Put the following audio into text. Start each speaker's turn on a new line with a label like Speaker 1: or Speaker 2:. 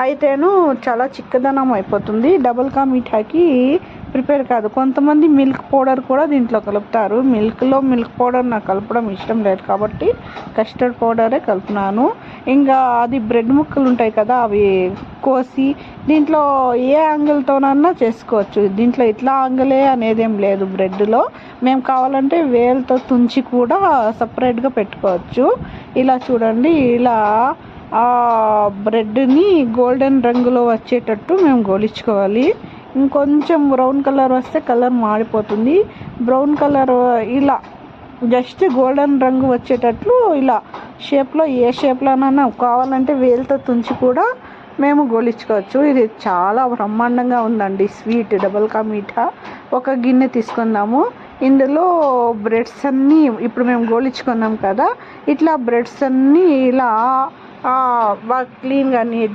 Speaker 1: అయితేను చాలా చిక్కదనం అయిపోతుంది. డబుల్ కా మీఠాకి ప్రిపేర్ కాదు. కొంతమంది మిల్క్ పౌడర్ కూడా దీంట్లో కలుపుతారు. మిల్క్ పౌడర్ నాకు కలపడం ఇష్టం లేదు కాబట్టి కస్టర్డ్ పౌడరే కలుపుతున్నాను. ఇంకా అది బ్రెడ్ ముక్కలు ఉంటాయి కదా, అవి కోసి దీంట్లో ఏ యాంగిల్తోనన్నా చేసుకోవచ్చు. దీంట్లో ఇట్లా యాంగిలే అనేది ఏం లేదు. బ్రెడ్లో మేము కావాలంటే వేలుతో తుంచి కూడా సపరేట్గా పెట్టుకోవచ్చు. ఇలా చూడండి, ఇలా బ్రెడ్ని గోల్డెన్ రంగులో వచ్చేటట్టు మేము గోలించుకోవాలి. ఇంకొంచెం బ్రౌన్ కలర్ వస్తే కలర్ మాడిపోతుంది. బ్రౌన్ కలర్ ఇలా జస్ట్ గోల్డెన్ రంగు వచ్చేటట్లు ఇలా షేప్లో, ఏ షేప్లోనైనా కావాలంటే వేలుతో తుంచి కూడా మేము గోలించుకోవచ్చు. ఇది చాలా బ్రహ్మాండంగా ఉందండి స్వీట్ డబుల్ కా మీఠా. ఒక గిన్నె తీసుకుందాము. ఇందులో బ్రెడ్స్ అన్నీ ఇప్పుడు మేము గోలించుకున్నాం కదా, ఇట్లా బ్రెడ్స్ అన్నీ ఇలా బాగా క్లీన్గా